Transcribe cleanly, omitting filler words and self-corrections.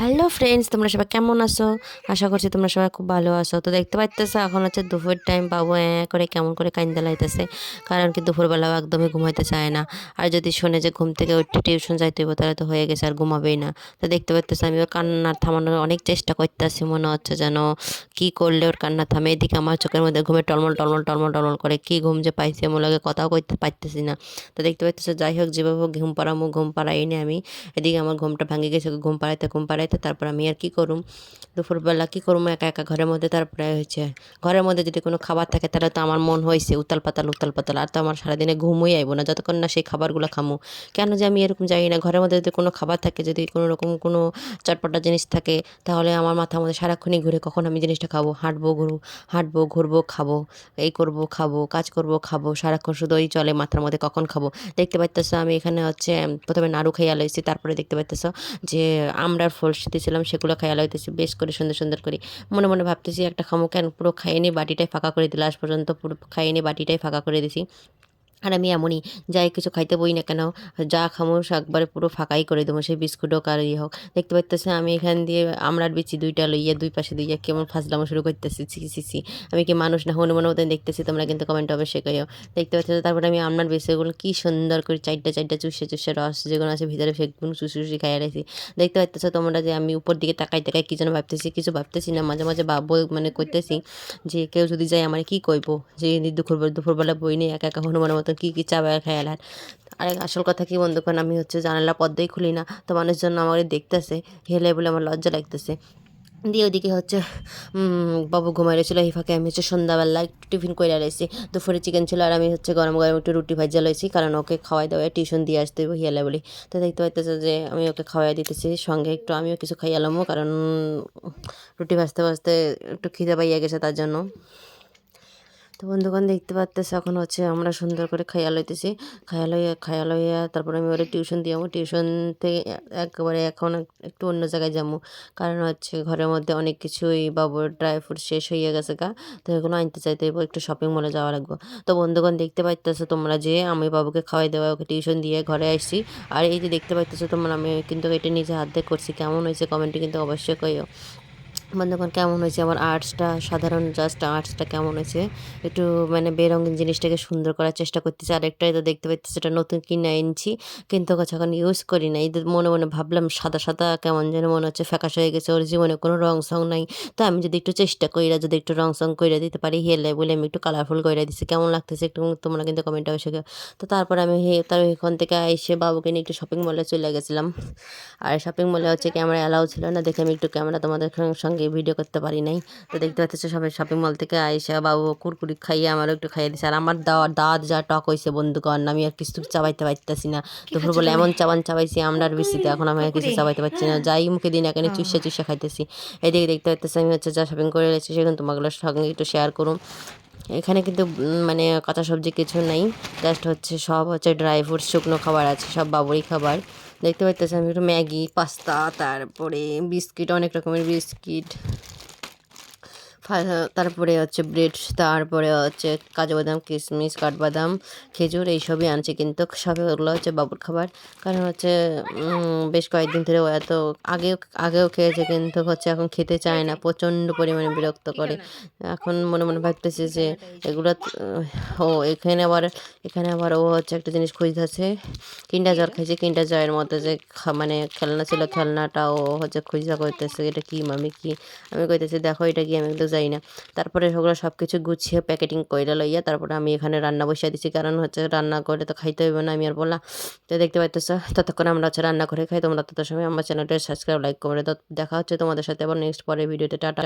Hello friends, তোমরা সবাই কেমন আছো? আশা করছি তোমরা সবাই খুব ভালো আছো। তো দেখতে পাইতেছো এখন হচ্ছে দুপুর টাইম, বাবু করে কেমন করে কাইন্দা লাইতেছে। কারণ কি দুপুরবেলাও একদমই ঘুমাইতে চায় না। আর যদি শুনে যে ঘুম থেকে উঠে টিউশন যাইতে হইব তাহলে তো হয়ে গেছে, আর ঘুমাবেই না। তো দেখতে পাইতেছো আমি ওর কান্না থামানোর অনেক চেষ্টা করতেছি, মনে হচ্ছে যেন কি করলে ওর কান্না থামে। এদিকে আমার চোখের মধ্যে ঘুমে টলমল টলমল টলমল টলমল করে, কি ঘুম যে পাইছে মনে লাগে, কথাও কইতে পারতেছি না। তো দেখতে পাইতেছো যাই হোক, যেভাবে হোক ঘুম পাড়ামো, ঘুম পাড়াই নি আমি। এদিকে আমার ঘুমটা ভাঙে গেছে, ঘুম পাড়াইতে তারপর আমি আর কি করুম, দুপুরবেলা কি করুম একা একা ঘরের মধ্যে। তারপরে হচ্ছে ঘরের মধ্যে যদি কোনো খাবার থাকে তাহলে তো আমার মন হয়েছে উতাল পাতাল উতাল পাতাল, আর তো আমার সারাদিনে ঘুমই আইব না যতক্ষণ না সেই খাবারগুলো খামু। কেন যে আমি এরকম জানি না, ঘরের মধ্যে যদি কোনো খাবার থাকে, যদি কোনো রকম কোনো চটপটা জিনিস থাকে, তাহলে আমার মাথার মধ্যে সারাক্ষণই ঘুরে কখন আমি জিনিসটা খাবো। হাঁটবো ঘুরবো খাবো, এই করব খাবো, কাজ করব খাবো, সারাক্ষণ শুধু ওই চলে মাথার মধ্যে কখন খাবো। দেখতে পাইতেছো আমি এখানে হচ্ছে প্রথমে নাড়ু খাইয়া লইছি, তারপরে দেখতে পাইতেছো যে আমরার ফল দিয়েছিলাম সেগুলো খাইয়া লইতেছি বেশ করে সুন্দর সুন্দর করে। মনে মনে ভাবতেছি একটা খামো, কেন পুরো খাইয়ে নিয়ে বাটিটাই ফাঁকা করে দিলে, আজ পর্যন্ত পুরো খাইয়ে নিয়ে বাটিটাই ফাঁকা করে দিছি। আর আমি এমনই, যাই কিছু খাইতে বই না কেন, যা খামো একবারে পুরো ফাঁকাই করে দেবো, সেই বিস্কুট হোক আর ইয়ে হোক। দেখতে পাইতেছে আমি এখান দিয়ে আমরার বিচি দুইটা লইয়া দুই পাশে দুইয়া কেমন ফাজলামো শুরু করতেছি। ছি, আমি কি মানুষ না হনুমান মতন দেখতেছি? তোমরা কিন্তু কমেন্ট অবশ্যই কইও। দেখতে পাচ্ছ, তারপরে আমি আমরার বিচিগুলো কি সুন্দর করে চারটা চারটা চুষে চুষে রস যেগুলো আছে ভিতরে সেগুলো চুষে চুষে খাইয়া রাখছি। দেখতে পাচ্ছ তোমরা যে আমি উপর দিকে তাকাই তাকাই কি যেন ভাবতেছি, কিছু ভাবতেছি না, মাঝে মাঝে ভাববো, মানে করতেছি যে কেউ যদি যায় আমার কি কইবো, যে দুপুরবেলা বই নিয়ে একা একা হনুমানের মতো কি চাবা খেয়াল। আর আসল কথা কি বন্ধুগণ, আমি হচ্ছে জানালা পর্দাই খুলি না, তো মানুষজন আমার দেখতেছে হেলে বলে আমার লজ্জা লাগতেছে। দিয়ে ওদিকে হচ্ছে বাবু ঘুমাই রয়েছিল, এই ফাঁকে আমি হচ্ছে সন্ধ্যাবেলা একটু টিফিন করে রয়েছি। দুপুরে চিকেন ছিল আর আমি হচ্ছে গরম গরম একটু রুটি ভাজা লইছি, কারণ ওকে খাওয়াই দেওয়া টিউশন দিয়ে আসতে হইব হিয়ালে বলি। তো দেখতে পাইতেছে যে আমি ওকে খাওয়াই দিতেছি, সঙ্গে একটু আমিও কিছু খাইয়ালামো, কারণ রুটি ভাজতে ভাজতে একটু খিদে পাইয়া গেছে তার জন্য। তো বন্ধুগণ দেখতে পারতেছে এখন হচ্ছে আমরা সুন্দর করে খাইয়া লইতেছি, খাইয়া লইয়া তারপরে আমি ওরা টিউশন দিয়ামো। টিউশন থেকে একেবারে এখন একটু অন্য জায়গায় যাবো, কারণ হচ্ছে ঘরের মধ্যে অনেক কিছুই বাবুর ড্রাই ফ্রুট শেষ হয়ে গেছে গা। তো এগুলো আনতে চাইতে হইব, একটু শপিং মলে যাওয়া লাগবে। তো বন্ধুগণ দেখতে পাইতেছো তোমরা যে আমি বাবুকে খাওয়াই দেওয়া ওকে টিউশন দিয়ে ঘরে আসছি। আর এই যে দেখতে পাইতেছো তোমরা, আমি কিন্তু এটা নিজে হাত দিয়ে করছি। কেমন হয়েছে কমেন্টে কিন্তু অবশ্যই কইও। বন্ধুগণ কেমন হয়েছে আমার আর্টসটা, সাধারণ জাস্ট আর্টসটা কেমন হয়েছে, একটু মানে বেরঙিন জিনিসটাকে সুন্দর করার চেষ্টা করতেছি। আরেকটা এটা দেখতে পাচ্ছি, এটা নতুন কিনে এনেছি কিন্তু হচ্ছে এখন ইউজ করি না। ঈদের মনে মনে ভাবলাম সাদা সাদা কেমন যেন মনে হচ্ছে, ফ্যাকাশ হয়ে গেছে, ওর জীবনে কোনো রং সং নাই। তো আমি যদি একটু চেষ্টা কইরা যদি একটু রং সং কইরা দিতে পারি হেলে বলে, আমি একটু কালারফুল কইরা দিচ্ছি। কেমন লাগতেছে একটু তোমরা কিন্তু কমেন্টে অবশ্যই তো তারপর আমি তার এখান থেকে এসে বাবুকে নিয়ে একটু শপিং মলে চলে গেছিলাম। আর শপিং মলে হচ্ছে ক্যামেরা অ্যালাউ ছিল না দেখে আমি একটু ক্যামেরা তোমাদের সঙ্গে ভিডিও করতে পারি নাই। তো দেখতে পাচ্ছি সবাই শপিং মল থেকে আইসা বাবু কুরকুরি খাইয়ে আমারও একটু খাইয়ে দিছে। আর আমার দাঁত যা টক হয়েছে বন্ধুগণ, আমি আর কিছু চাবাইতে পারতেছি না। কি দুপুর খাচ্ছ বলে তুমি? এমন চাবান চাবাইছি আমরার বেশিতে, এখন আমি আর কিছু কুরকুরে? চাবাইতে পারছি না, যাই মুখে দিন এখানে চুষে ও, চুষে খাইতেছি। এদিকে দেখতে পাচ্ছি আমি হচ্ছে যা শপিং করে এসেছি সেখানে তোমাগুলোর সঙ্গে একটু শেয়ার করুন। এখানে কিন্তু মানে কাঁচা সবজি কিছু নেই, জাস্ট হচ্ছে সব হচ্ছে ড্রাই ফ্রুটস, শুকনো খাবার আছে, সব বাবুরই খাবার। দেখতে পাইতেছি আমি একটু ম্যাগি পাস্তা, তারপরে বিস্কিট, অনেক রকমের বিস্কিট, তারপরে হচ্ছে ব্রেড, তারপরে হচ্ছে কাজু বাদাম, কিশমিশ, কাঠবাদাম, খেজুর, এইসবই আনছে। কিন্তু সব ওগুলো হচ্ছে বাবুর খাবার, কারণ হচ্ছে বেশ কয়েকদিন ধরে ও এত আগেও আগেও খেয়েছে কিন্তু হচ্ছে এখন খেতে এই চায় না, যে প্রচণ্ড পরিমাণে বিরক্ত কি করে। খেলনা? এখন মনে মনে ভাবতেছে কি যে খেলনাটা এই যে? এগুলো ও এখানে আবার ও হচ্ছে একটা জিনিস খুঁজতেছে, কি কিন্ডার জয় এটা? খাইছে। কিন্ডার জয়ের মধ্যে যে মানে খেলনা ছিল, খেলনাটা ও হচ্ছে খুঁজা করতেছে এটা কি মামি কি। আমি কইতেছি দেখো এটা কি, আমি তো যাই না। তারপরে ওগুলো সব কিছু গুছিয়ে প্যাকেটিং কইরা লইয়া তারপরে আমি এখানে রান্না বসিয়ে দিছি, কারণ হচ্ছে রান্না করে তো খাইতে হইবে না, আমি আর বললাম। তো দেখতে পাইতেছ ততক্ষণ আমরা হচ্ছে রান্না করে খাই, তোমরা তত সময় আমার চ্যানেলটা সাবস্ক্রাইব লাইক করে দাও। দেখা হচ্ছে তোমাদের সাথে আবার নেক্সট পরে ভিডিওতে। টাটা।